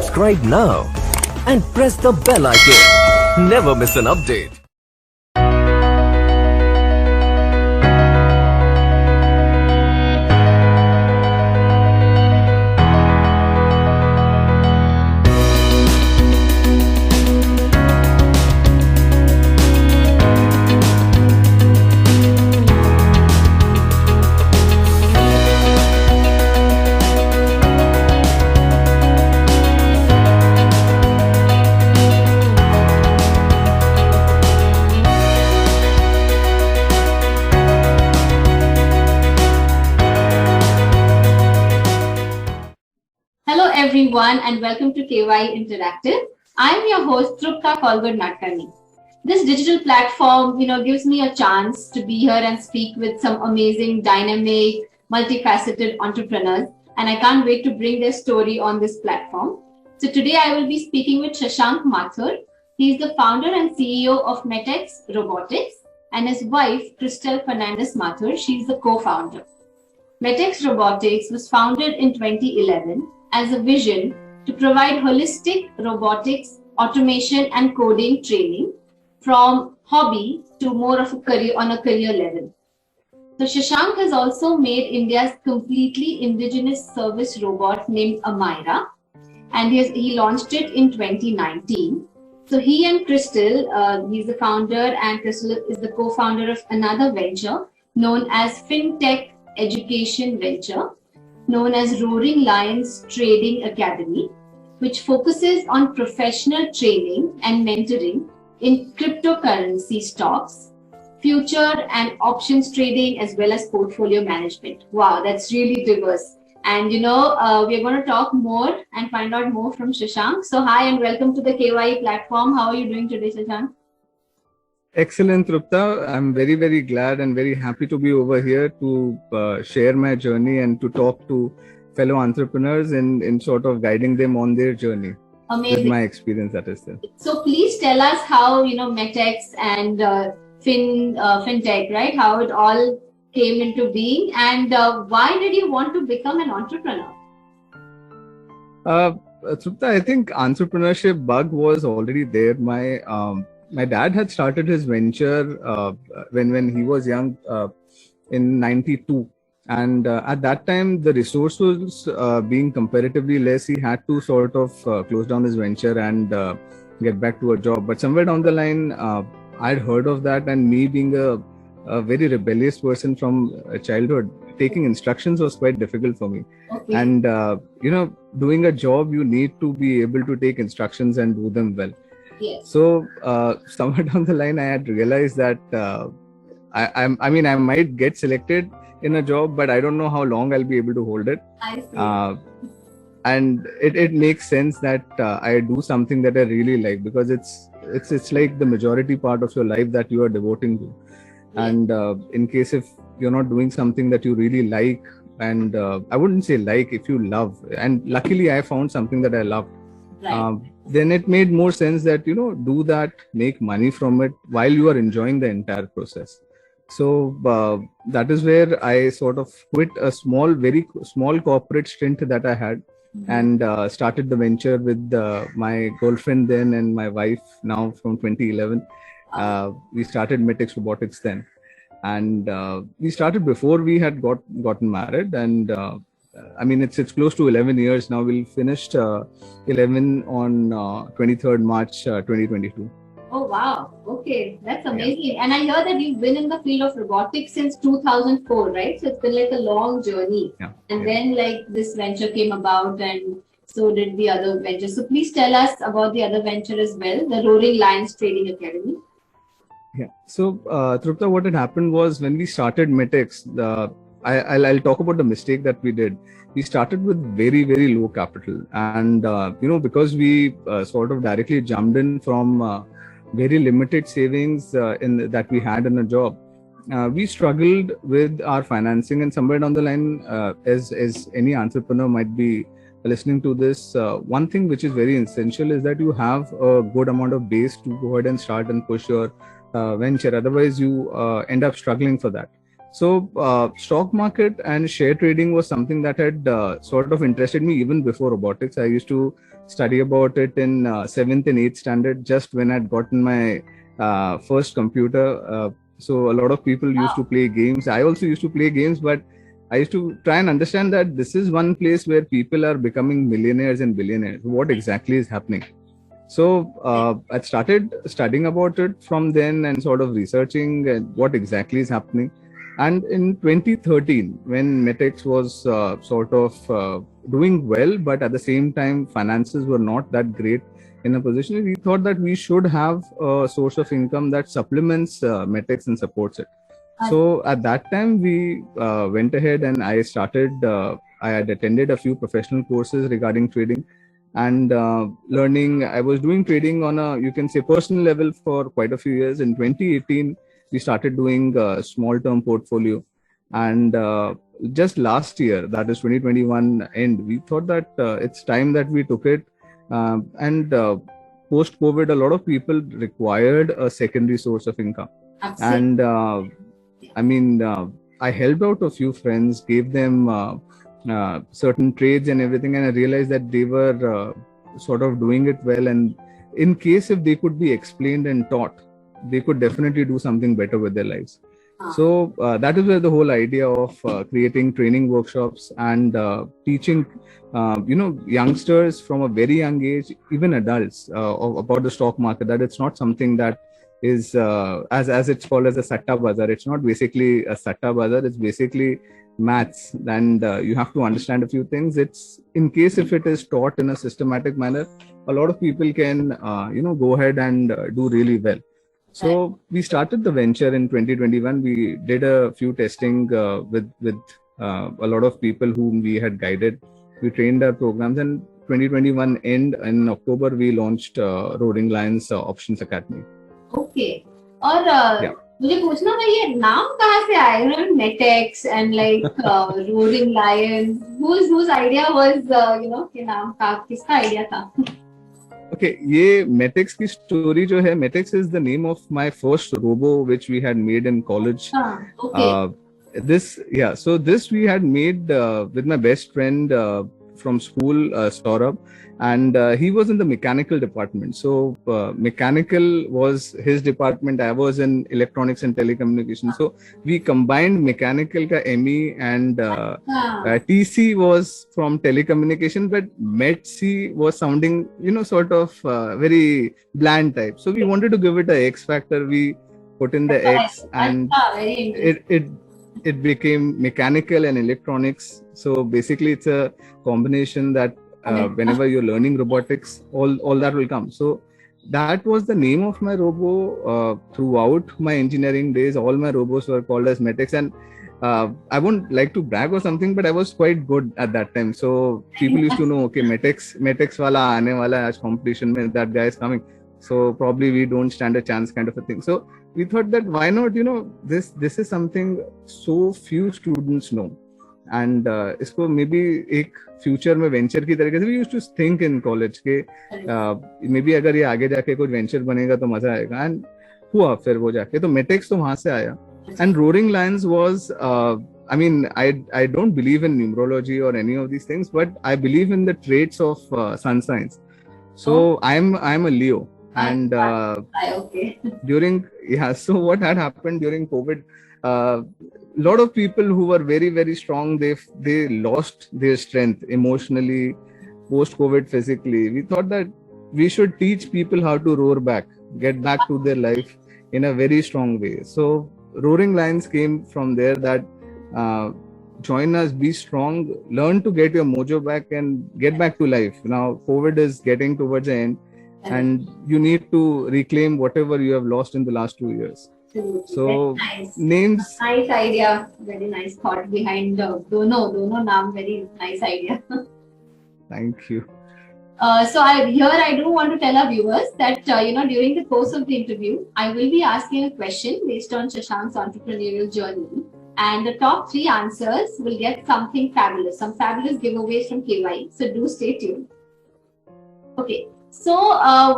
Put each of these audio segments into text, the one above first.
Subscribe now and press the bell icon. Never miss an update. Hello everyone and welcome to KYE Interactive. I'm your host Trupta Kolgod-Natkani. This digital platform, gives me a chance to be here and speak with some amazing, dynamic, multifaceted entrepreneurs, and I can't wait to bring their story on this platform. So today I will be speaking with Shashank Mathur. He is the founder and CEO of Metx Robotics, and his wife Chrystelle Mathur, she's the co-founder. Metx Robotics was founded in 2011 as a vision to provide holistic robotics, automation and coding training from hobby to more of a career on a career level. So Shashank has also made India's completely indigenous service robot named Amira, and he launched it in 2019. So he and Chrystelle, he's the founder, and Chrystelle is the co-founder of another venture known as FinTech Education Venture, known as Roaring Lions Trading Academy, which focuses on professional training and mentoring in cryptocurrency stocks, future and options trading, as well as portfolio management. Wow, that's really diverse. And we're going to talk more and find out more from Shashank. So hi and welcome to the KYE platform. How are you doing today, Shashank? Excellent, Trupta. I'm very, very glad and very happy to be over here to share my journey and to talk to fellow entrepreneurs in sort of guiding them on their journey. Amazing. With my experience, that is there. So please tell us how, Metx and FinTech, right? How it all came into being, and why did you want to become an entrepreneur? Trupta, I think entrepreneurship bug was already there. My dad had started his venture when he was young in 92. And at that time, the resource was being comparatively less. He had to sort of close down his venture and get back to a job. But somewhere down the line, I'd heard of that, and me being a very rebellious person from childhood, taking instructions was quite difficult for me. Okay. And, doing a job, you need to be able to take instructions and do them well. Yes. So somewhere down the line, I had realized that I might get selected in a job, but I don't know how long I'll be able to hold it. I see. And it makes sense that I do something that I really like, because it's like the majority part of your life that you are devoting to. Yes. And in case if you're not doing something that you really like, and I wouldn't say like, if you love, and luckily I found something that I loved. Right. Then it made more sense that, do that, make money from it while you are enjoying the entire process. So that is where I sort of quit a very small corporate stint that I had, and started the venture with my girlfriend then and my wife now from 2011. We started Metx Robotics then. And we started before we had gotten married, and it's close to 11 years now. We'll finished 11 on 23rd March 2022. Oh, wow. Okay. That's amazing. Yeah. And I hear that you've been in the field of robotics since 2004, right? So it's been like a long journey. Yeah. And then this venture came about, and so did the other venture. So please tell us about the other venture as well, the Roaring Lions Trading Academy. Yeah. So, Trupta, what had happened was when we started Metx, I'll talk about the mistake that we did. We started with very, very low capital. And, because we sort of directly jumped in from very limited savings that we had in a job, we struggled with our financing. And somewhere down the line, as any entrepreneur might be listening to this, one thing which is very essential is that you have a good amount of base to go ahead and start and push your venture. Otherwise, you end up struggling for that. So stock market and share trading was something that had sort of interested me even before robotics. I used to study about it in 7th and 8th standard, just when I'd gotten my first computer. So a lot of people used to play games. I also used to play games, but I used to try and understand that this is one place where people are becoming millionaires and billionaires. What exactly is happening? So I started studying about it from then and sort of researching what exactly is happening. And in 2013, when Metx was sort of doing well, but at the same time, finances were not that great in a position, we thought that we should have a source of income that supplements Metx and supports it. So at that time, we went ahead and I started, I had attended a few professional courses regarding trading and learning. I was doing trading on a, you can say, personal level for quite a few years. In 2018, we started doing a small term portfolio. And just last year, that is 2021 end, we thought that it's time that we took it. And post COVID, a lot of people required a secondary source of income. Absolutely. And I helped out a few friends, gave them certain trades and everything, and I realized that they were sort of doing it well. And in case if they could be explained and taught, they could definitely do something better with their lives. So that is where the whole idea of creating training workshops and teaching, youngsters from a very young age, even adults, about the stock market. That it's not something that is as it's called as a satta bazaar. It's not basically a satta bazaar. It's basically maths, and you have to understand a few things. It's in case if it is taught in a systematic manner, a lot of people can go ahead and do really well. So we started the venture in 2021. We did a few testing with a lot of people whom we had guided. We trained our programs, and 2021 end in October we launched Roaring Lions Options Academy. Okay. और मुझे पूछना था ये नाम कहाँ से आया? Metx and like Roaring Lions. Whose idea was ये नाम का किसका idea था? Okay, ये Metx की story जो है, Metx is the name of my first robo which we had made in college. Okay. So this we had made with my best friend from school, Saurabh, and he was in the mechanical department. So mechanical was his department. I was in electronics and telecommunications. So we combined mechanical ka ME, and TC was from telecommunication, but METC was sounding, sort of very bland type. So we wanted to give it a X factor. We put in the X, and it became mechanical and electronics. So basically it's a combination that whenever you're learning robotics, all that will come. So that was the name of my robo throughout my engineering days. All my robos were called as Metx, and I won't like to brag or something, but I was quite good at that time. So people used to know, okay, Metx wala aane wala hai aaj competition mein, that guy is coming. So probably we don't stand a chance, kind of a thing. So we thought that why not, this is something so few students know, and isko maybe ek future mein venture ki tarike se we used to think in college ke maybe agar ye aage jaake koi venture banega to maza aayega, and hua fir wo jaake to Metx to wahan se aaya. And Roaring Lions was I don't believe in numerology or any of these things, but I believe in the traits of sun signs. So I'm a Leo. And so what had happened during COVID, a lot of people who were very, very strong, they lost their strength emotionally, post COVID, physically. We thought that we should teach people how to roar back, get back to their life in a very strong way. So Roaring Lions came from there, that join us, be strong, learn to get your mojo back and get back to life. Now COVID is getting towards the end, and you need to reclaim whatever you have lost in the last 2 years. So nice. Names. Nice idea. Very nice thought behind Dono naam. Very nice idea. Thank you. So I do want to tell our viewers that during the course of the interview, I will be asking a question based on Shashank's entrepreneurial journey, and the top 3 answers will get something fabulous, some fabulous giveaways from KYE. So do stay tuned. Okay. So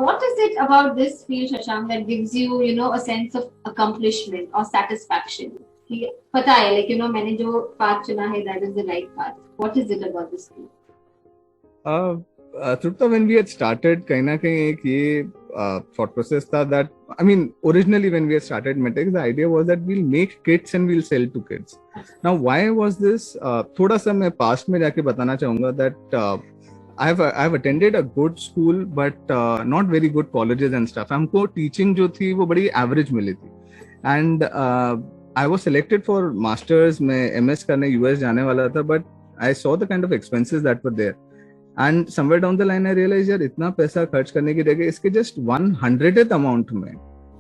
what is it about this field, Shashank, that gives you, a sense of accomplishment or satisfaction? कि पता है like मैंने जो path चुना है that is the right path. What is it about this school? Trupta, when we had started, कहीं ना कहीं एक ये thought process था that, I mean, originally when we had started Metx, the idea was that we'll make kits and we'll sell to kids. Now, why was this? थोड़ा सा मैं past में जाके बताना चाहूँगा that I've attended a good school, but not very good colleges and stuff. हमको teaching जो थी वो बड़ी average मिली थी. And I was selected for masters. मैं MS करने US जाने वाला था, but I saw the kind of expenses that were there. And somewhere down the line I realized यार इतना पैसा खर्च करने की जगह इसके just 100th amount में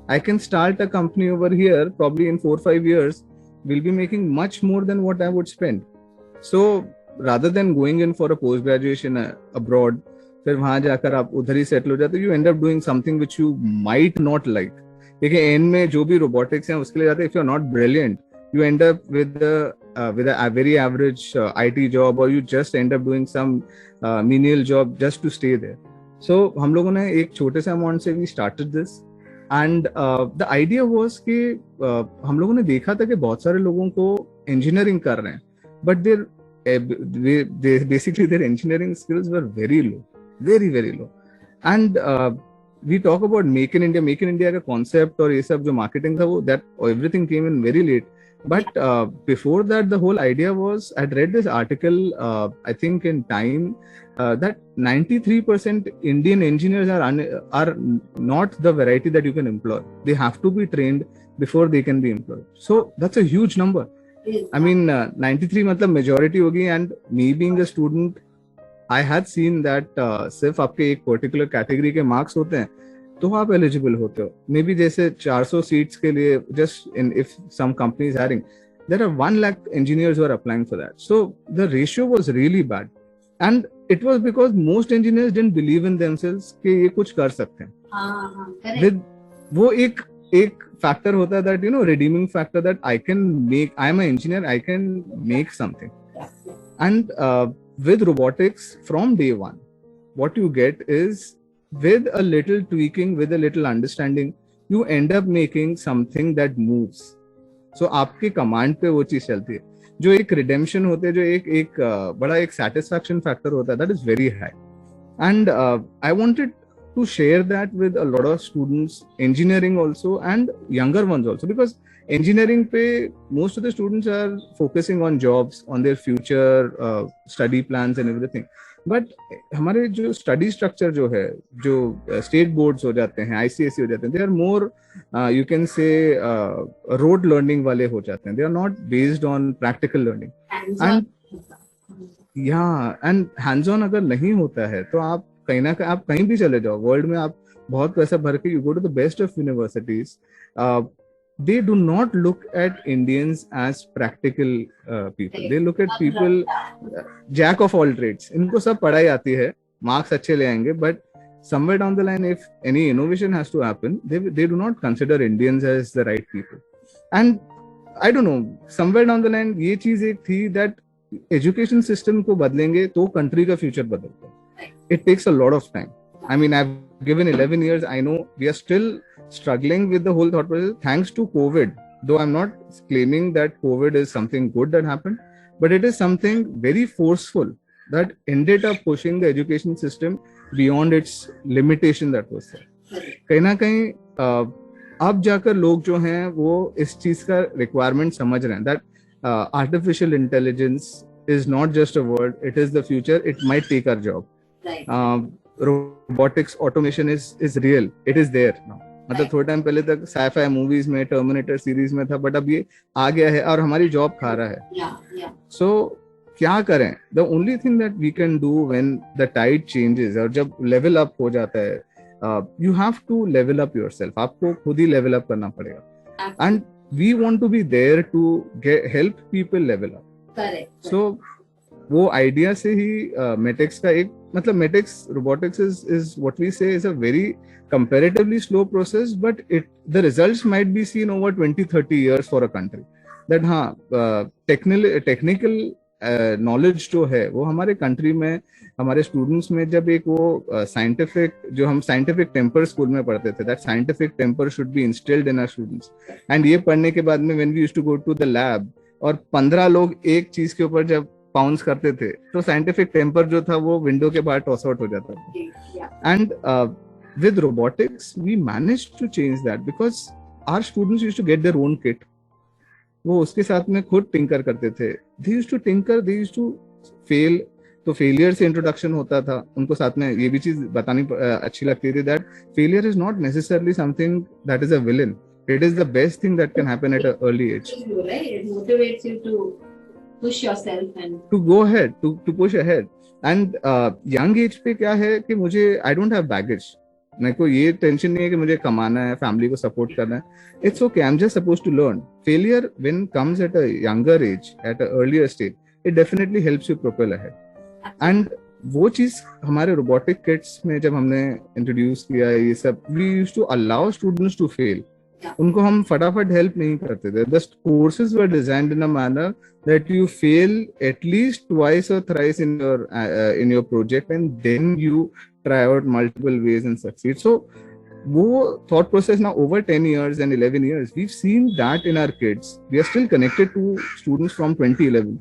I can start a company over here, probably in 4-5 years we'll be making much more than what I would spend. So rather than going in for a post graduation abroad, फिर वहां जाकर आप उधर ही settle हो जाते, you end up doing something which you might not like. देखिए and में जो भी रोबोटिक्स है उसके लिए जाते, if you're not brilliant you end up with a very average IT job, or you just end up doing some menial job just to stay there. So हम लोगों ने एक छोटे से अमाउंट से we started this, and the idea was कि हम लोगों ने देखा था कि बहुत सारे लोगों को इंजीनियरिंग कर रहे हैं, but basically their engineering skills were very low, very low. And we talk about Make in India का concept और ये सब जो marketing था वो, that everything came in very late. But before that, the whole idea was, I'd read this article, I think in Time, that 93% Indian engineers are not the variety that you can employ. They have to be trained before they can be employed. So that's a huge number. I mean, 93 मतलब majority होगी, and me being a student, I had seen that सिर्फ आपके एक particular category के marks होते हैं तो आप एलिजिबल होते हो. मे बी जैसे 400 सीट्स के लिए, just in if some company is hiring, there are 1 lakh engineers who are applying for that. So the ratio was really bad, and it was because most engineers didn't believe in themselves कि ये कुछ कर सकते हैं. With वो एक factor होता है that redeeming factor that I am an engineer, I can make something. And with robotics from day one, what you get is, with a little tweaking, with a little understanding, you end up making something that moves. So आपके command पे वो चीज चलती है. जो एक redemption होते है, जो एक बड़ा एक satisfaction factor होता है, that is very high. And I wanted to share that with a lot of students, engineering also and younger ones also, because engineering पे most of the students are focusing on jobs, on their future study plans and everything. But हमारे जो study structure जो है, जो state boards हो जाते हैं, ICSE हो जाते हैं, they are more you can say rote learning वाले हो जाते हैं. They are not based on practical learning. And hands on अगर नहीं होता है तो आप कहीं ना कहीं, आप कहीं भी चले जाओ वर्ल्ड में, आप बहुत पैसा भर के you go to the best of universities, they do not look at Indians as practical people. They look at people jack of all trades. इनको सब पढ़ाई आती है, मार्क्स अच्छे ले आएंगे, but somewhere down the line, if any innovation has to happen, they do not consider Indians as the right people. And I don't know, somewhere down the line ये चीज एक थी that education system को बदलेंगे तो country का future बदलता है. It takes a lot of time. I mean, I've given 11 years. I know we are still struggling with the whole thought process, thanks to COVID. Though I'm not claiming that COVID is something good that happened, but it is something very forceful that ended up pushing the education system beyond its limitation that was there. कहीं ना कहीं अब जाकर लोग जो हैं वो इस चीज का requirement समझ रहे हैं, that artificial intelligence is not just a word, it is the future. It might take our job. Robotics, automation is real. It is there now. मतलब थोड़े टाइम पहले तक sci-fi मूवीज में, टर्मिनेटर सीरीज में था, बट अब ये आ गया है और हमारी जॉब खा रहा है. सो क्या करें? The only thing that we can do when the tide changes, और जब लेवल अप हो जाता है, you have to level up yourself. आपको खुद ही लेवल अप करना पड़ेगा. And we want to be there to help people level up. So वो आइडिया से ही मेटेक्स का एक, मतलब Metex robotics is what we say is a very comparatively slow process, but the results might be seen over 20-30 years for a country. That technical knowledge जो है वो हमारे कंट्री में, हमारे स्टूडेंट्स में, जब एक वो साइंटिफिक, जो हम साइंटिफिक टेम्पर स्कूल में पढ़ते थे, that scientific temper should be instilled in our students, and ये पढ़ने के बाद में when we used to go to the lab और 15 लोग एक चीज के ऊपर जब पाउंस करते थे तो साइंटिफिक टेम्पर जो था वो विंडो के बाहर टॉस आउट हो जाता था. And with robotics we managed to change that because our students used to get their own kit. वो उसके साथ में खुद टिंकर करते थे. They used to tinker, they used to fail. तो फेलियर से इंट्रोडक्शन होता था उनको. साथ में ये भी चीज बतानी अच्छी लगती थी that failure is not necessarily something that is a villain. It is the best thing that can happen at an early age. Right? It motivates you to push yourself and to go ahead, to push ahead. And young age पे क्या है कि मुझे I don't have baggage. मेरे को ये tension नहीं है कि मुझे कमाना है, फैमिली को सपोर्ट करना है. It's okay, I am just supposed to learn. Failure when comes at a younger age, at a earlier stage, it definitely helps you propel ahead. And वो चीज हमारे रोबोटिक किट्स में जब हमने इंट्रोड्यूस किया ये सब, we used to allow students to fail. उनको हम फटाफट हेल्प नहीं करते थे. The courses were designed in a manner that you fail at least twice और thrice in your project and then you try out multiple ways and succeed. So wo thought process now over 10 years and 11 years, we've seen that in our kids. We are still connected to students from 2011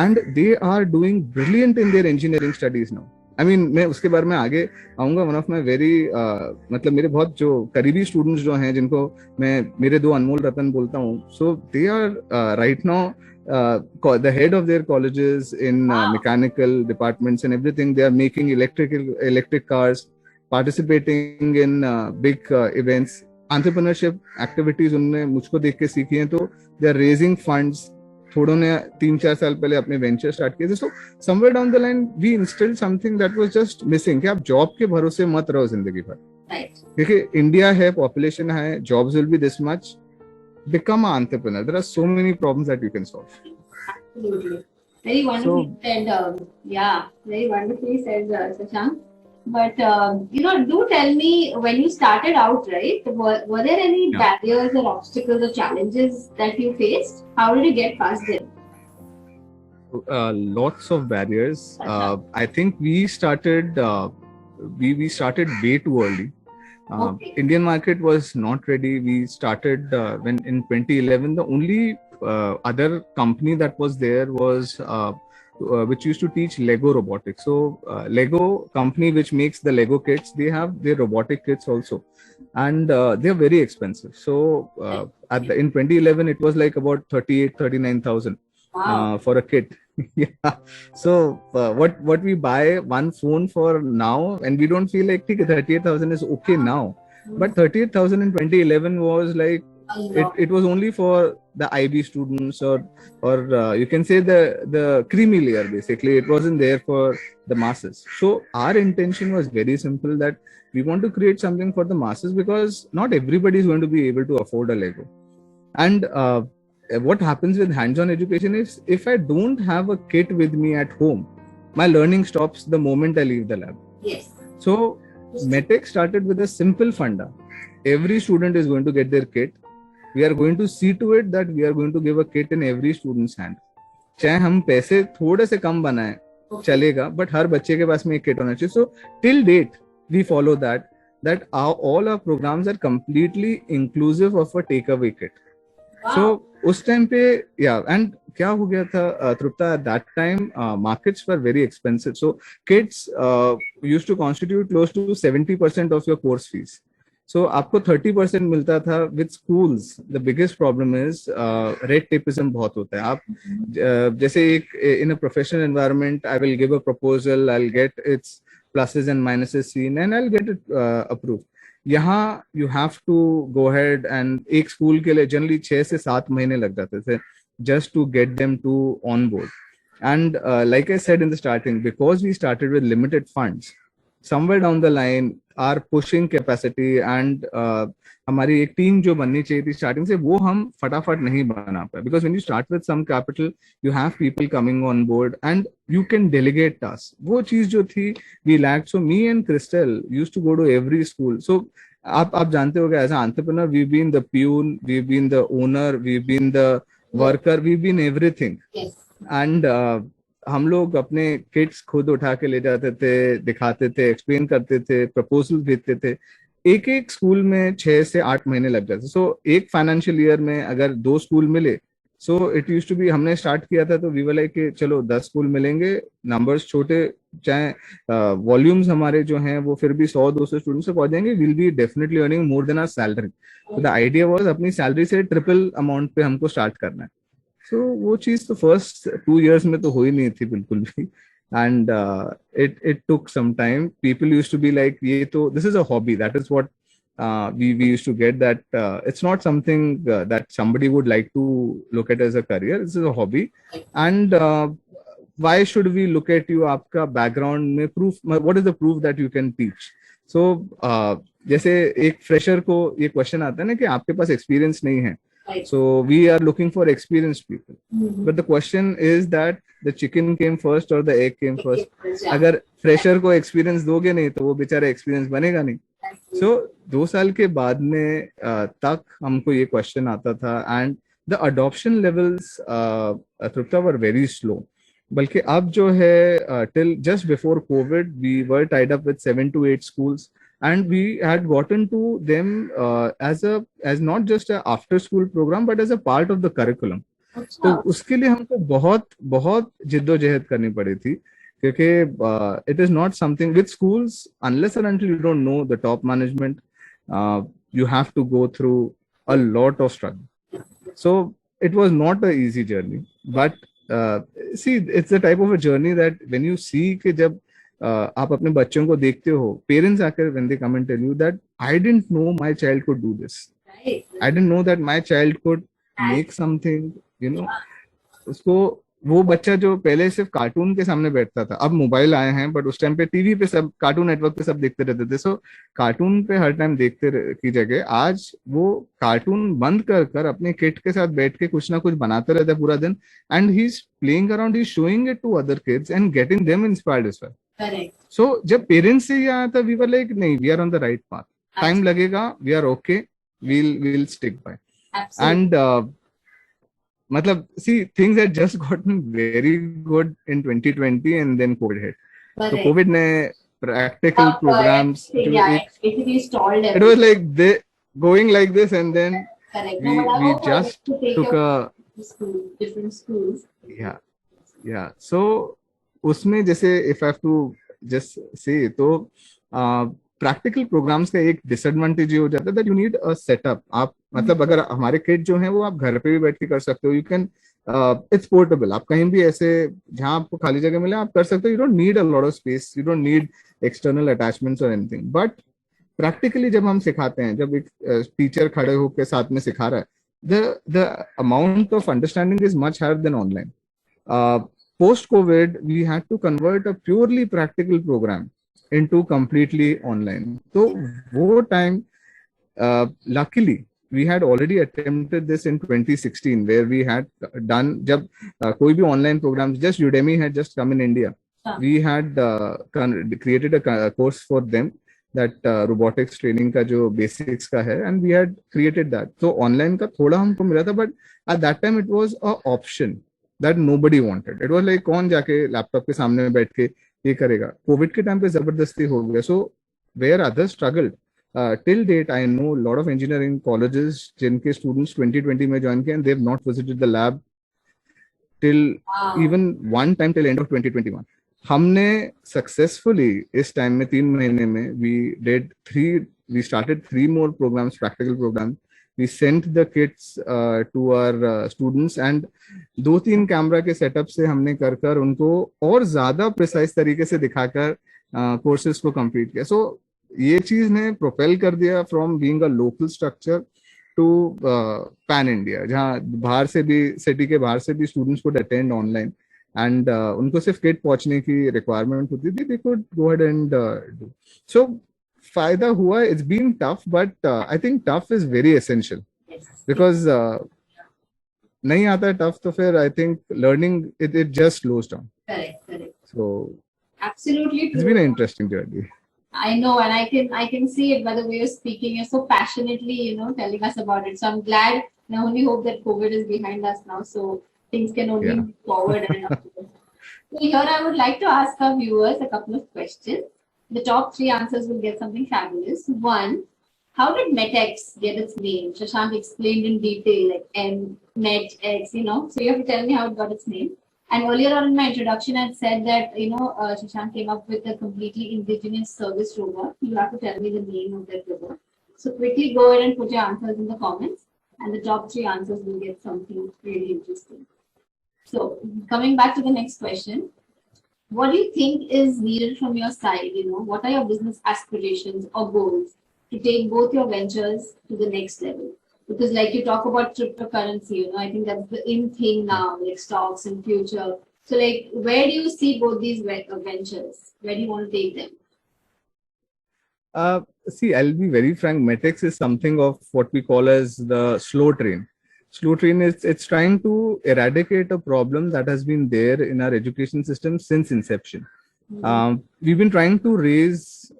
and they are doing brilliant in their engineering studies now. I mean, मैं उसके बारे में आगे आऊंगा. One of my very मतलब मेरे बहुत जो करीबी स्टूडेंट्स जो हैं, जिनको मैं मेरे दो अनमोल रतन बोलता हूँ, so they are right now the head of their colleges in mechanical departments and everything. They are making electric cars, participating in big events. Entrepreneurship activities उन्होंने मुझको देख के सीखी हैं. तो they are raising funds. थोड़ों ने 3-4 साल पहले अपने वेंचर स्टार्ट किए थे. सो somewhere down the line we instilled something that was just missing, कि आप जॉब के भरोसे मत रहो जिंदगी भर. क्योंकि इंडिया है, पॉपुलेशन है, jobs will be this much. Become an entrepreneur. There are so many problems that you can solve. Absolutely. Very wonderfully said. Yeah, very wonderfully said, Shashank. But, do tell me, when you started out, right, were there any barriers or obstacles or challenges that you faced? How did you get past them? Lots of barriers. I think we started we started way too early. Okay. Indian market was not ready. We started when in 2011. The only other company that was there was which used to teach Lego robotics. So Lego company which makes the Lego kits, they have their robotic kits also, and they are very expensive. So in 2011 it was like about 39,000 for a kit. Yeah. So what we buy one phone for now, and we don't feel like 38,000 is okay now, but 38,000 in 2011 was like it was only for the IB students or you can say the creamy layer. Basically, it wasn't there for the masses. So our intention was very simple, that we want to create something for the masses, because not everybody is going to be able to afford a Lego. And what happens with hands-on education is, if I don't have a kit with me at home, my learning stops the moment I leave the lab. Yes. So Metx started with a simple funda. Every student is going to get their kit. We are going to see to it that we are going to give a kit in every student's hand. चाहे हम पैसे थोड़े से कम बनाएं चलेगा, but हर बच्चे के पास में एक kit होना चाहिए. So till date we follow that all our programs are completely inclusive of a takeaway kit. Wow. So उस टाइम पे एंड क्या हो गया था Trupta, at that time markets were very expensive. So kits used to constitute close to 70% of your course fees. So आपको 30% मिलता था. With schools the biggest problem is red tapeism बहुत होता है. आप जैसे एक in a professional environment, I will give a proposal, I'll get its pluses and minuses seen and I'll get it approved. यहाँ you have to go ahead and एक school के लिए जनरली 6 से 7 महीने लग जाते थे just to get them to on board. And like I said in the starting, because we started with limited funds, somewhere down the line our pushing capacity and हमारी एक टीम जो बननी चाहिए थी स्टार्टिंग से, वो हम फटाफट नहीं बना पाए. Because when you start with some capital, you have people coming on board and you can delegate tasks. वो चीज जो थी we lacked. So me and Chrystelle used to go to every school. So आप जानते होगे, as an entrepreneur we've been the peon, we've been the owner, we've been the worker, we've been everything. Yes. And हम लोग अपने kits खुद उठा के ले जाते थे, दिखाते थे, एक्सप्लेन करते थे, प्रपोजल भेजते थे। एक एक स्कूल में 6 से 8 महीने लग जाते। सो एक फाइनेंशियल ईयर में अगर 2 स्कूल मिले, so it use to be, हमने स्टार्ट किया था तो वी वर लाइक कि चलो 10 स्कूल मिलेंगे, नंबर्स छोटे, चाहे वॉल्यूम्स हमारे जो हैं वो फिर भी 100-200 स्टूडेंट्स से पहुंच जाएंगे, will be definitely earning more than our salary. तो द आइडिया वाज अपनी सैलरी से ट्रिपल अमाउंट पे हमको स्टार्ट करना है। सो वो चीज तो फर्स्ट 2 years में तो हो ही नहीं थी बिल्कुल भी। And it took some time. People use to be like ये तो this is a hobby, that is what we used to get that it's not something that somebody would like to look at as a career. This is a hobby. And why should we look at you? आपका background में proof, what is the proof that you can teach? So जैसे एक fresher को ये question आता है ना कि आपके पास एक्सपीरियंस नहीं है, so we are looking for experienced people. But the question is that the chicken came first or the egg came first? अगर फ्रेशर को एक्सपीरियंस दोगे नहीं तो वो बेचारा एक्सपीरियंस बनेगा नहीं। सो 2 साल के बाद में तक हमको ये क्वेश्चन आता था, एंड द अडॉप्शन लेवल्स तृप्ता वर वेरी स्लो। बल्कि अब जो है till just before Covid we were tied up with 7 to 8 schools, and we had gotten to them as not just a after school program but as a part of the curriculum. तो उसके लिए हमको बहुत बहुत जिद्दोजहद करनी पड़ी थी, क्योंकि it is not something with schools, unless and until you don't know the top management, you have to go through a lot of struggle. So it was not an easy journey, but see, it's the type of a journey that when you see कि जब आप अपने बच्चों को देखते हो, parents आकर when they come and tell you that I didn't know my child could do this, I didn't know that my child could make something, you know. उसको वो बच्चा जो पहले सिर्फ कार्टून के सामने बैठता था, अब मोबाइल आए हैं, बट उस टाइम पे टीवी पे सब, कार्टून नेटवर्क पे सब देखते रहते थे। सो कार्टून पे हर टाइम देखते की जगह आज वो कार्टून बंद कर कर अपने किड के साथ बैठ के कुछ ना कुछ बनाते रहता है पूरा दिन, and he is playing around, he is showing it to other kids and getting them inspired as well. So जब पेरेंट्स से ये आया था, वी वर लाइक नहीं, we are on the right path, time लगेगा, we are okay, we'll stick by. And matlab, see, things had just gotten very good in 2020 and then COVID hit. So COVID ne practical programs, basically stalled everything. It was like they going like this, and then we just took a different schools. Yeah. So उसमें जैसे if I have to just say, तो practical programmes का एक disadvantage ये हो जाता है that you need a setup. आप मतलब अगर हमारे किड जो हैं वो आप घर पे भी बैठ के कर सकते हो, यू कैन, इट्स पोर्टेबल, आप कहीं भी ऐसे जहां आपको खाली जगह मिले आप कर सकते हो, you don't need a lot of space, you don't need external attachments और एनीथिंग। बट प्रैक्टिकली जब हम सिखाते हैं, जब एक टीचर खड़े होकर साथ में सिखा रहा है, the amount of understanding is much higher than online. Post Covid we had to convert a purely practical program into completely online. So wo time, luckily we had already attempted this in 2016, where we had done, jab koi bhi online programs, just Udemy had just come in India, we had created a course for them, that robotics training ka jo basics ka hai, and we had created that. So online ka thoda humko mila tha, but at that time it was a option that nobody wanted. It was like कौन जाके laptop के सामने बैठ के ये करेगा। Covid के time पे जबरदस्ती हो गया। So where others struggled, till date I know lot of engineering colleges जिनके स्टूडेंट्स 2020 में ज्वाइन किए, and they have not visited the lab till even one time till end of 2021। हमने सक्सेसफुली इस टाइम में 3 महीने में we started 3 more programs, practical programs. We sent the kids to our students, and 2-3 camera के setup से हमने कर उनको और ज्यादा प्रिसाइज तरीके से दिखाकर कोर्सेज को कंप्लीट किया। सो ये चीज ने प्रोपेल कर दिया from being a local structure to pan India, जहाँ बाहर से भी, सिटी के बाहर से भी स्टूडेंट्स को अटेंड ऑनलाइन, एंड उनको सिर्फ किट पहुंचने की रिक्वायरमेंट होती थी, they could go ahead and do. सो फायदा हुआ, it's been tough, but I think tough is very essential, because नहीं आता है टफ तो फिर I think learning it just slows down. Correct. So Absolutely it's been an interesting journey. I know, and I can see it by the way you're speaking. You're so passionately, telling us about it. So I'm glad, and I only hope that COVID is behind us now. So things can only Yeah. move forward and upward. So here I would like to ask our viewers a couple of questions. The top three answers will get something fabulous. One, how did Metx get its name? Shashank explained in detail, like M, Metx, So you have to tell me how it got its name. And earlier on in my introduction, I said that, Shashank came up with a completely indigenous service robot. You have to tell me the name of that robot. So quickly go ahead and put your answers in the comments. And the top three answers will get something really interesting. So coming back to the next question, what do you think is needed from your side? What are your business aspirations or goals to take both your ventures to the next level? Because like you talk about cryptocurrency, I think that's the in thing now, like stocks and future. So like, where do you see both these ventures? Where do you want to take them? See, I'll be very frank. Metx is something of what we call as the slow train. Slow train is it's trying to eradicate a problem that has been there in our education system since inception. We've been trying to raise,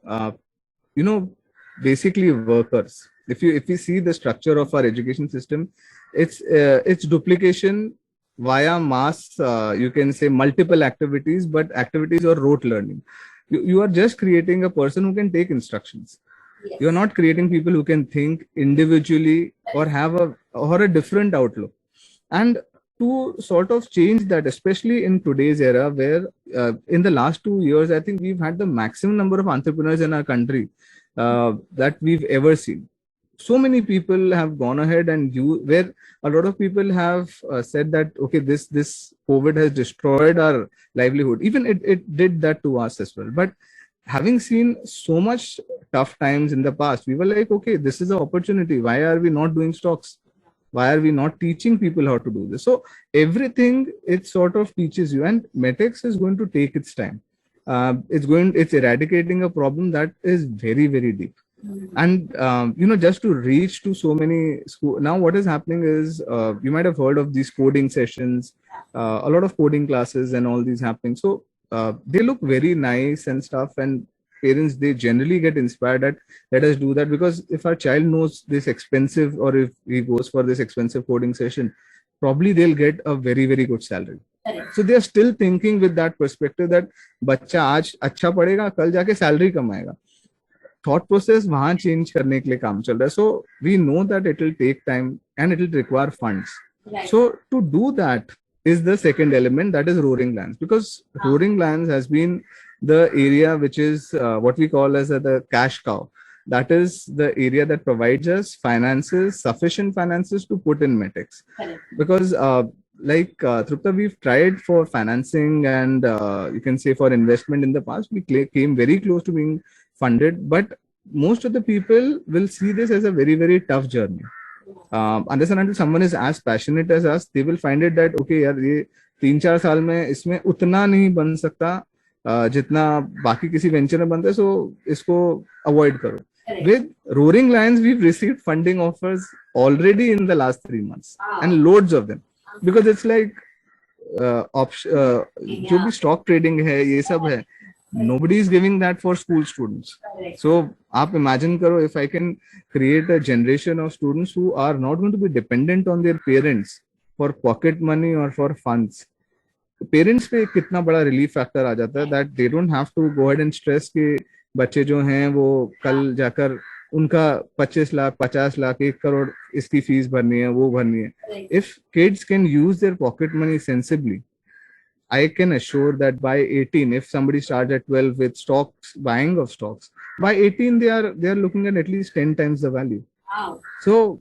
basically workers. If you see the structure of our education system, it's duplication via mass. You can say multiple activities, but activities or rote learning. You are just creating a person who can take instructions. Yes. You're not creating people who can think individually or have a different outlook. And to sort of change that, especially in today's era, where in the last 2 years, I think we've had the maximum number of entrepreneurs in our country that we've ever seen. So many people have gone ahead and where a lot of people have said that, okay, this COVID has destroyed our livelihood. Even it did that to us as well. But having seen so much tough times in the past, we were like, okay, this is an opportunity. Why are we not doing stocks? Why are we not teaching people how to do this? So everything, it sort of teaches you, and Metx is going to take its time. It's eradicating a problem that is very, very deep. And just to reach to so many schools. Now what is happening is, you might have heard of these coding sessions, a lot of coding classes and all these happening. So they look very nice and stuff, and parents, they generally get inspired that let us do that, because if our child knows this expensive, or if he goes for this expensive coding session, probably they'll get a very, very good salary. So they are still thinking with that perspective that बच्चा आज अच्छा पढ़ेगा, कल जाके salary कमाएगा. Thought process वहाँ change करने के लिए काम चल रहा है. So we know that it will take time and it will require funds. Right. So to do that is the second element, that is Roaring Lands, because Roaring Lands has been the area which is what we call as the cash cow. That is the area that provides us finances, sufficient finances to put in Metx. Because Trupta, we've tried for financing and you can say for investment in the past. We came very close to being funded, but most of the people will see this as a very, very tough journey. Unless and until someone is as passionate as us, they will find it that, okay, यार ये 3-4 साल में इसमें उतना नहीं बन सकता जितना बाकी किसी वेंचर में बनता है, so इसको avoid करो. With Roaring Lions, we've received funding offers already in the last 3 months, and loads of them, because it's like जो भी stock trading है, ये सब है, nobody is giving that for school students. So आप imagine करो, if I can create a generation of students who are not going to be dependent on their parents for pocket money or for funds. Parents पे कितना बड़ा relief factor आ जाता है, that they don't have to go ahead and stress कि बच्चे जो हैं वो कल जाकर उनका 25 लाख 50 लाख 1 करोड़ इसकी फीस भरनी है, वो भरनी है. If kids can use their pocket money sensibly, I can assure that by 18, if somebody starts at 12 with stocks, buying of stocks, by 18 they are looking at least 10 times the value. Wow. So,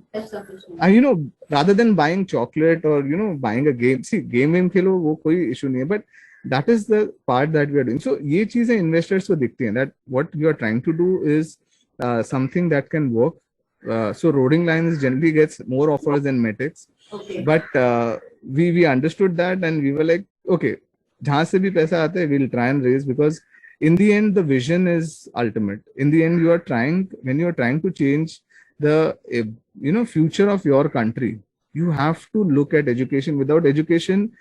rather than buying chocolate or buying a game, see, game khelo wo koi issue nahi hai, but that is the part that we are doing. So ye cheezein investors ko dikhti hain, that what you are trying to do is something that can work. So Roaring Lions generally gets more offers than Metx. Okay. But we understood that, and we were like, okay, jahan se bhi paisa aata hai, we'll try and raise, because in the end the vision is ultimate. In the end, when you are trying to change the future of your country, you have to look at education. Without education,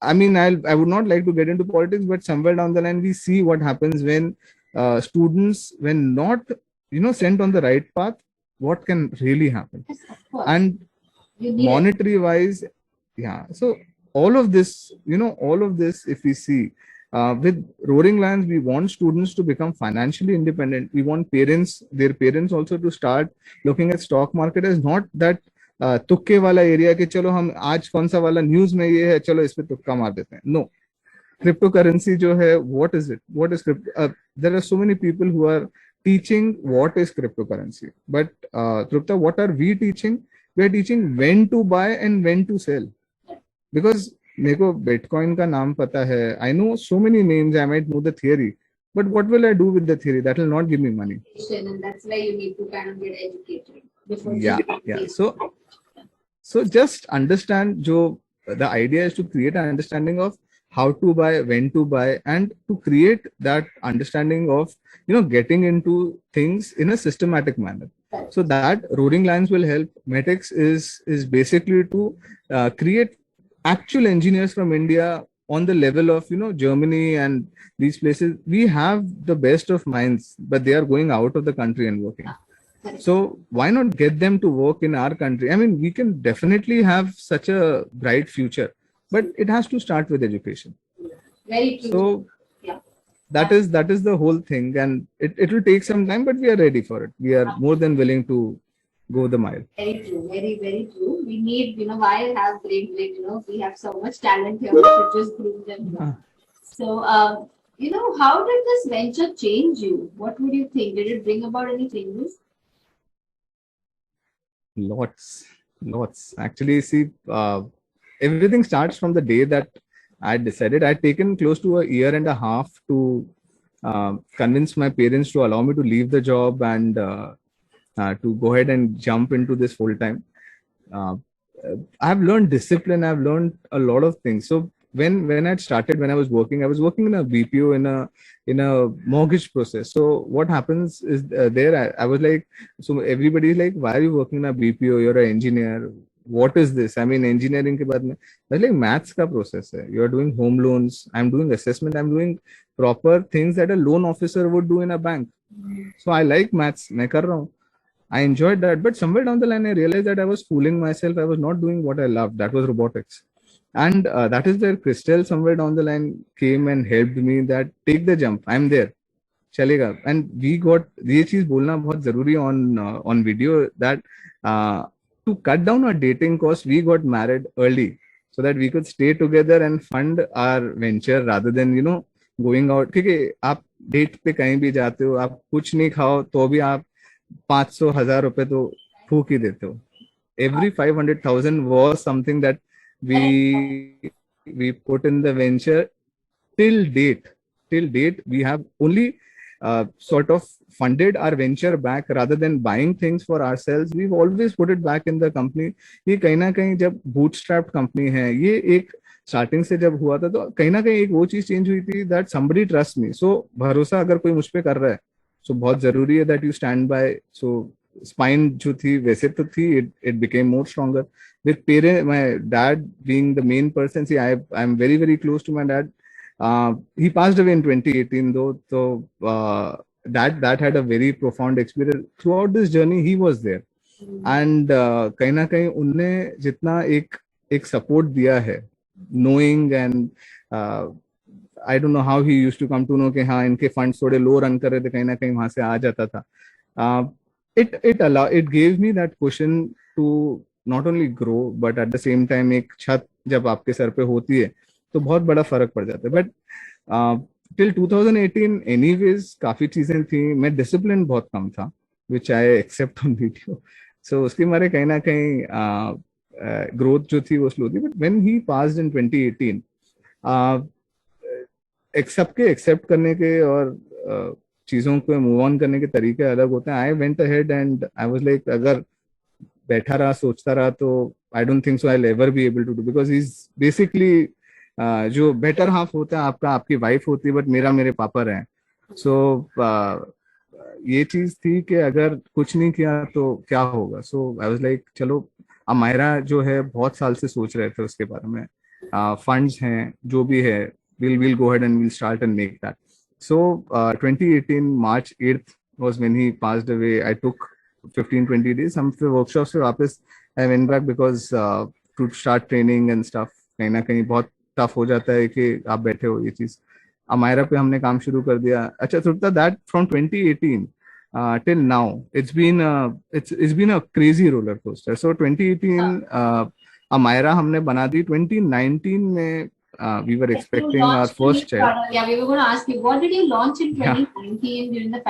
I mean, I would not like to get into politics, but somewhere down the line we see what happens when students, when not sent on the right path, what can really happen. Yes, of course. And You need monetary wise, yeah. So all of this, if we see, with Roaring Lions, we want students to become financially independent. We want their parents also to start looking at stock market as not that तुक्के वाला area कि चलो हम आज कौन सा वाला news में ये है चलो इस पे तुक्का मार देते हैं. No, cryptocurrency जो है, what is it? What is crypto? There are so many people who are teaching what is cryptocurrency, but Trupta, what are we teaching? We are teaching when to buy and when to sell. Because मेरे को Bitcoin का नाम पता है, I know so many names, I might know the theory, but what will I do with the theory? That will not give me money. And that's why you need to kind of get educated before. Yeah. So just understand, the idea is to create an understanding of how to buy, when to buy, and to create that understanding of getting into things in a systematic manner. So that Roaring Lions will help. Metx is basically to create actual engineers from India on the level of Germany and these places. We have the best of minds, but they are going out of the country and working. So why not get them to work in our country? I mean, we can definitely have such a bright future, but it has to start with education. Very true. So yeah, that is the whole thing, and it will take some time, but we are ready for it. We are more than willing to go the mile. Very true. Very, very true. We need, why have brain, we have so much talent here. We should just groom them. So, how did this venture change you? What would you think? Did it bring about any changes? Lots. Actually, see, everything starts from the day that I decided. I'd taken close to a year and a half to convince my parents to allow me to leave the job and to go ahead and jump into this full time. I've learned discipline. I've learned a lot of things. So when I started, when I was working in a BPO in a mortgage process. So what happens is I was like, so everybody's like, why are you working in a BPO? You're an engineer. What is this? I mean, engineering ke baad mein, that's like maths ka process hai. You're doing home loans. I'm doing assessment. I'm doing proper things that a loan officer would do in a bank. So I like maths. Main kar raha hu. I enjoyed that, but somewhere down the line, I realized that I was fooling myself. I was not doing what I loved. That was robotics. And that is where Chrystelle somewhere down the line came and helped me that take the jump. I'm there. Chalega. And we got, ये चीज बोलना बहुत जरूरी on video that to cut down our dating cost, we got married early so that we could stay together and fund our venture rather than going out. क्योंकि आप date पे कहीं भी जाते हो, आप कुछ नहीं खाओ तो भी आप 500,000 रुपए तो फूक ही देते हो. Every 500,000 was something that we put in the venture. Till date we have only sort of funded our venture back rather than buying things for ourselves. We've always put it back in the company. ये कहीं ना कहीं जब bootstrapped company है, ये एक starting से जब हुआ था तो कहीं ना कहीं एक वो चीज चेंज हुई थी that somebody trusts me. So भरोसा अगर कोई मुझ पे कर रहा है, so बहुत जरूरी है that you stand by. So spine जो थी वैसे तो थी, it became more stronger. With parents, my dad being the main person, see, I'm very, very close to my dad. He passed away in 2018 though, so that had a very profound experience. Throughout this journey, he was there. And कहीं ना कहीं उनने जितना एक support दिया है, knowing and I don't know how he used to come to know कि हाँ इनके funds थोड़े low run कर रहे थे, कहीं ना कहीं वहां से आ जाता था. It gave me that cushion to not only grow but at the same time एक छत जब आपके सर पे होती है तो बहुत बड़ा फर्क पड़ जाता है. बट till 2018 anyways काफी चीजें थी, मैं डिसिप्लिन बहुत कम था which I accept on video. So उसके मारे कहीं ना कहीं ग्रोथ जो थी वो स्लो थी. But when he passed in 2018 सबके एक्सेप्ट करने के और चीजों को मूव ऑन करने के तरीके अलग होते हैं. I went ahead and I was like अगर बैठा रहा सोचता रहा तो I don't think so I will ever be able to do, because he is basically जो बेटर हाफ होता है आपका आपकी वाइफ होती है, बट मेरा मेरे पापा रहे. सो ये चीज थी कि अगर कुछ नहीं किया तो क्या होगा. सो आई वाज लाइक चलो अमायरा जो है बहुत साल से सोच रहे थे उसके बारे में, फंड्स हैं जो भी है, we'll go ahead and we'll start and make that. So 2018 March 8th was when he passed away. I took 15-20 days. Some workshops से वापस I went back because to start training and stuff. कहीं ना कहीं बहुत tough हो जाता है कि आप बैठे हो ये चीज. अमायरा पे हमने काम शुरू कर दिया. अच्छा Trupta, that from 2018 till now it's been a crazy roller coaster. So 2018 Amayra हमने बना दी. 2019 में we were expecting our first child. Yeah, we were going to ask you, what did you launch in 2019 during the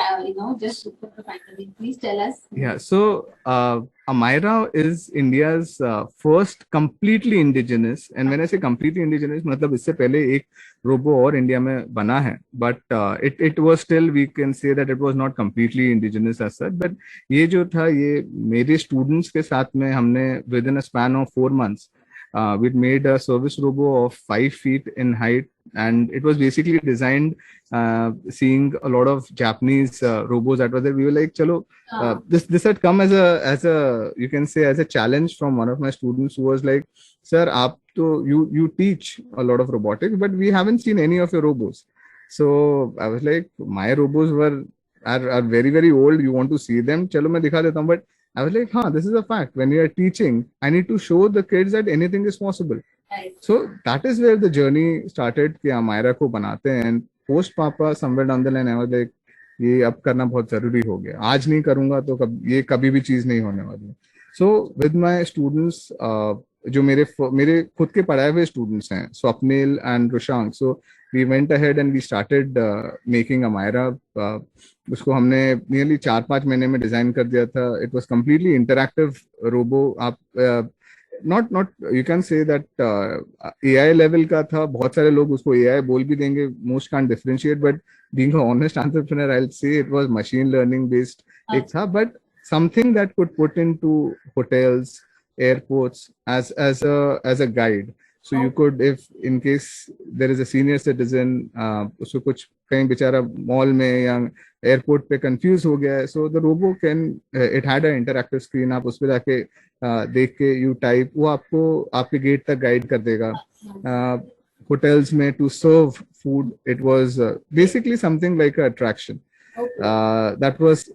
just before the pandemic? Please tell us. Yeah, so Amira is India's first completely indigenous, and when I say completely indigenous, मतलब इससे पहले एक robo और India में बना है, but it was still, we can say that it was not completely indigenous as such. But ये जो था ये मेरे students के साथ में हमने within a span of 4 months we'd made a service robo of 5 feet in height, and it was basically designed seeing a lot of Japanese robos that were there. We were like, chalo, this had come as a you can say as a challenge from one of my students who was like, sir, you teach a lot of robotics, but we haven't seen any of your robos. So I was like, my robos are very, very old. You want to see them? Chalo, main dikha deta hu. But I was like, this is a fact. When we are teaching, I need to show the kids that anything is possible. Right. So that is where the journey started. कि Amira को बनाते हैं. And post Papa, somewhere down the line, I was like, ये अब करना बहुत जरूरी हो गया. आज नहीं करूँगा तो ये कभी भी चीज नहीं होने वाली. So with my students, जो मेरे खुद के पढ़ाए हुए students हैं, Swapnil and Shashank. So we went ahead and we started making Amira. उसको हमने nearly 4-5 महीने में डिजाइन कर दिया था. It was completely interactive robo. आप not you can say that AI level का था. बहुत सारे लोग उसको AI बोल भी देंगे. Most can't differentiate, but being an honest entrepreneur, I'll say it was machine learning based. एक था, but something that could put into hotels, airports as a guide. So you could, if in case there is a senior citizen, उसको कुछ कहीं बेचारा mall में या airport पे confuse हो गया है, so the robo can, it had an interactive screen. आप उस पे जाके देख के you type, वो आपको आपके गेट तक गाइड कर देगा. Hotels में to serve food, it was basically something like an attraction. That was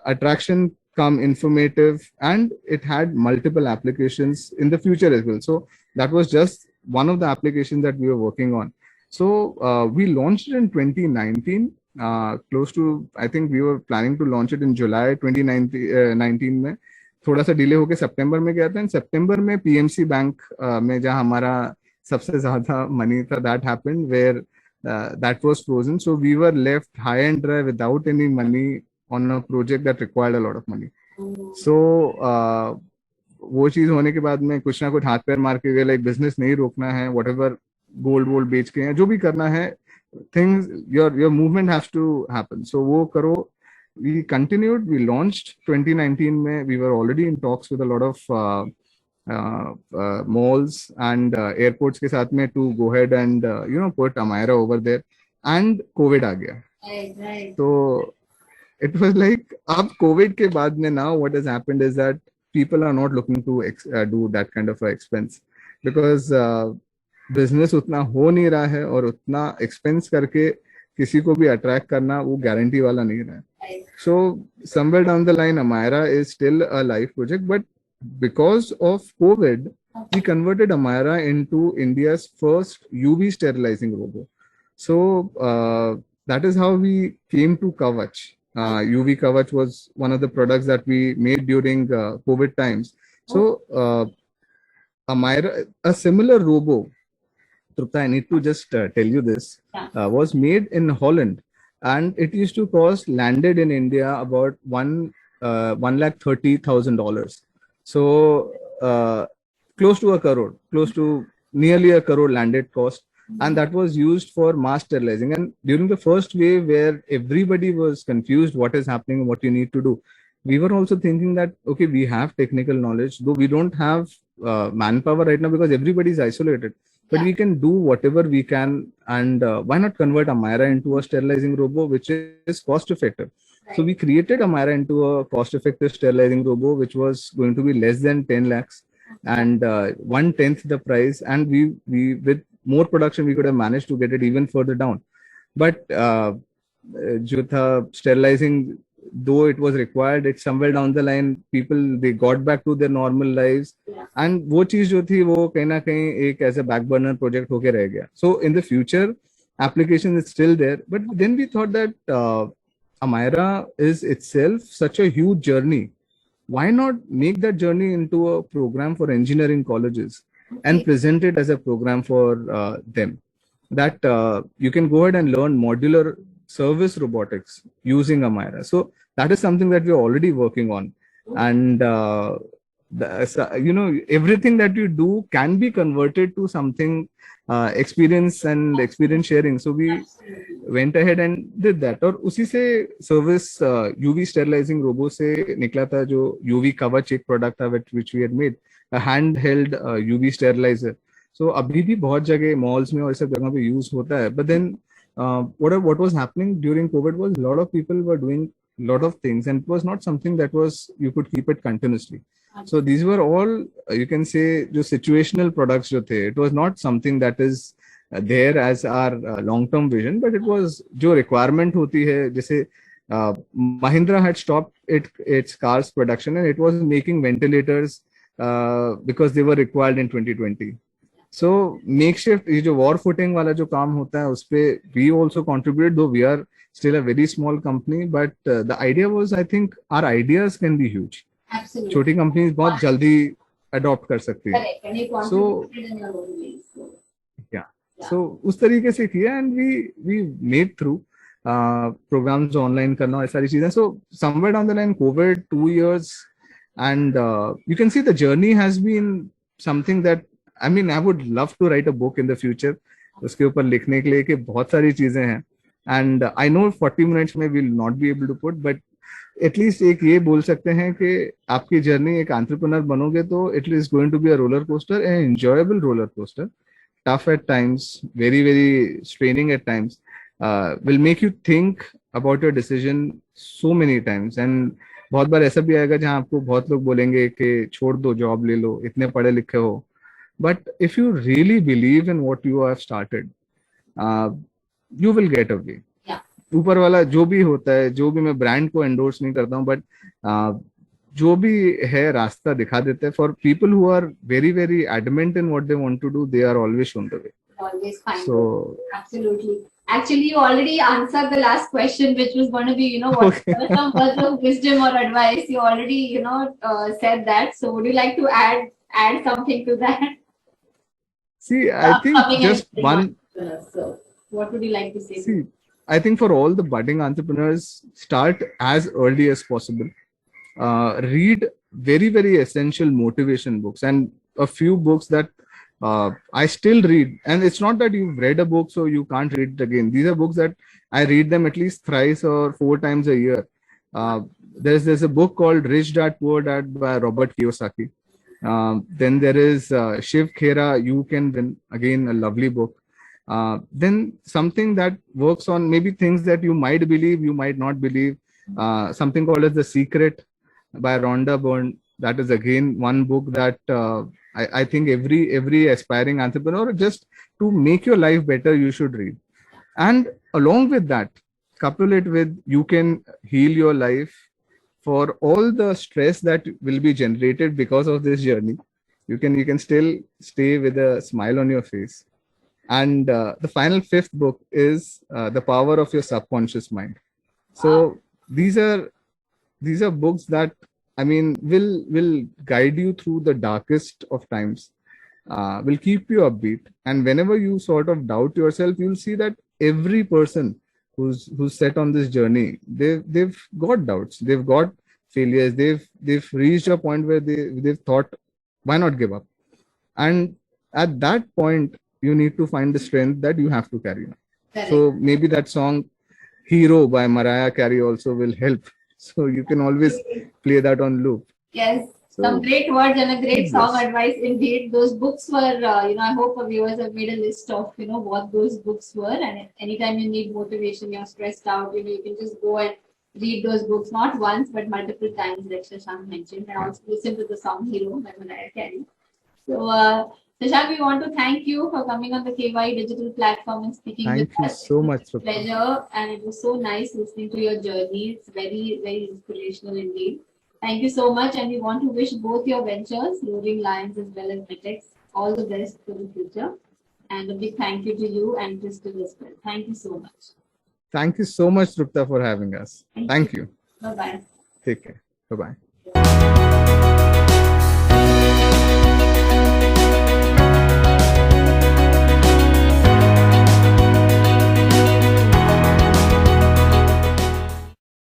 attraction come informative, and it had multiple applications in the future as well. So that was just one of the applications that we were working on. So we launched it in 2019, close to, I think we were planning to launch it in July 2019 में. थोड़ा सा delay होके सितंबर में गया था. And सितंबर में PMC bank में जहां हमारा सबसे ज्यादा मनी था, that happened where that was frozen. So we were left high and dry without any money on a project that required a lot of money. So वो चीज होने के बाद में कुछ ना कुछ हाथ पैर मार के लाइक बिजनेस नहीं रोकना है, whatever गोल्ड वोल्ड बेच के या जो भी करना है, things your movement has to happen. So वो करो. We continued. We launched 2019 में. We were already in talks with a lot of malls and airports के साथ में to go ahead and put Amira over there. And COVID आ गया. Right. So it was like अब COVID के बाद में now what has happened is that people are not looking to do that kind of expense, because business उतना हो नहीं रहा है और उतना expense करके किसी को भी attract करना वो guarantee वाला नहीं रहा है. So somewhere down the line, Amira is still a live project, but because of COVID, we converted Amira into India's first UV sterilizing robot. So that is how we came to KAWACH. UV KAWACH was one of the products that we made during COVID times. So Amira, a similar robo, Trupta, I need to just tell you this, was made in Holland. And it used to cost, landed in India, about $130,000. So close to a crore, close to nearly a crore landed cost. And that was used for mass sterilizing. And during the first wave where everybody was confused what is happening, what you need to do, we were also thinking that, okay, we have technical knowledge, though we don't have manpower right now because everybody is isolated. But we can do whatever we can, and why not convert Amira into a sterilizing robo, which is cost effective. Right. So we created Amira into a cost effective sterilizing robo, which was going to be less than 10 lakhs and 1/10 the price. And we with more production, we could have managed to get it even further down. But जो था sterilizing though it was required, it somewhere down the line, people, they got back to their normal lives. And वो चीज जो थी वो कहीं ना कहीं एक ऐसे बैक बर्नर प्रोजेक्ट होके रह गया. So in the future, application is still there. But then we thought that Amira is itself such a huge journey. Why not make that journey into a program for engineering colleges and present it as a program for them? That you can go ahead and learn modular service robotics using Amira. So that is something that we're already working on. And everything that you do can be converted to something experience and experience sharing. So we went ahead and did that. और उसी से service UV sterilizing robo से निकला था जो UV KAWACH एक product था which we had made, a handheld UV sterilizer. So अभी भी बहुत जगह malls में और सब जगह पे use होता है. But then what was happening during COVID was a lot of people were doing a lot of things, and it was not something that was you could keep it continuously. So these were all you can say जो situational products जो थे. It was not something that is there as our long-term vision, but it was जो requirement होती है. जैसे Mahindra had stopped its cars production and it was making ventilators because they were required in 2020. So makeshift ये जो war footing वाला जो काम होता है उस पे we also contributed, though we are still a very small company, but the idea was, I think our ideas can be huge. Absolutely. छोटी कंपनीज बहुत जल्दी अडॉप्ट कर सकती है. So yeah, so उस तरीके से किया and we made through programs online करना ये सारी चीजें. So somewhere down the line, COVID 2 years, and you can see the journey has been something that I mean I would love to write a book in the future. उसके ऊपर लिखने के लिए कि बहुत सारी चीजें हैं. And I know 40 minutes में will not be able to put, but at least एक ये बोल सकते हैं कि आपकी जर्नी एक एंटरप्रेन्योर बनोगे तो it is going to be a roller coaster, an enjoyable roller coaster, tough at times, very very straining at times, will make you think about your decision so many times. And बहुत बार ऐसा भी आएगा जहां आपको बहुत लोग बोलेंगे कि छोड़ दो, जॉब ले लो, इतने पढ़े लिखे हो. But if you really believe in what you have started, you will get away. ऊपर वाला जो भी होता है, जो भी, मैं ब्रांड को एंडोर्स नहीं करता हूँ, बट जो भी है रास्ता दिखा देते हैं. For people who are very very adamant in what they want to do, they are always shown the way. Always find So absolutely. Actually, you already answered the last question, which was going to be, what are some words of wisdom or advice? You already, said that. So, would you like to add something to that? See, I think just one. So, what would you like to say? See, I think for all the budding entrepreneurs, start as early as possible. Read very, very essential motivation books, and a few books that I still read. And it's not that you've read a book so you can't read it again. These are books that I read them at least thrice or 4 times a year. There's a book called Rich Dad Poor Dad by Robert Kiyosaki. Then there is Shiv Khera, You Can Win, again a lovely book. Then something that works on maybe things that you might believe, you might not believe. Something called as The Secret by Rhonda Byrne. That is again one book that I think every aspiring entrepreneur, just to make your life better, you should read. And along with that, couple it with you can heal your life for all the stress that will be generated because of this journey. You can still stay with a smile on your face. And the final 5th book is The Power of Your Subconscious Mind. So these are books that I mean will guide you through the darkest of times, will keep you upbeat. And whenever you sort of doubt yourself, you'll see that every person who's set on this journey, they've got doubts, they've got failures, they've reached a point where they've thought, why not give up? And at that point, you need to find the strength that you have to carry on. So maybe that song Hero by Mariah Carey also will help. So you can always play that on loop. Yes, some great words and a great song advice indeed. Those books were, I hope our viewers have made a list of, what those books were. And anytime you need motivation, you're stressed out, you can just go and read those books, not once, but multiple times, like Shashank mentioned, and also listen to the song Hero by Mariah Carey. So, Shashank, we want to thank you for coming on the KYE digital platform and speaking Thank with you us. so It was much, a Trupta. pleasure, and it was so nice listening to your journey. It's very, very inspirational indeed. Thank you so much, and we want to wish both your ventures, Roaring Lions as well as Metx, all the best for the future. And a big thank you to you and Chrystelle as well. Thank you so much. Thank you so much, Trupta, for having us. Thank you. Bye-bye. Take care. Bye-bye.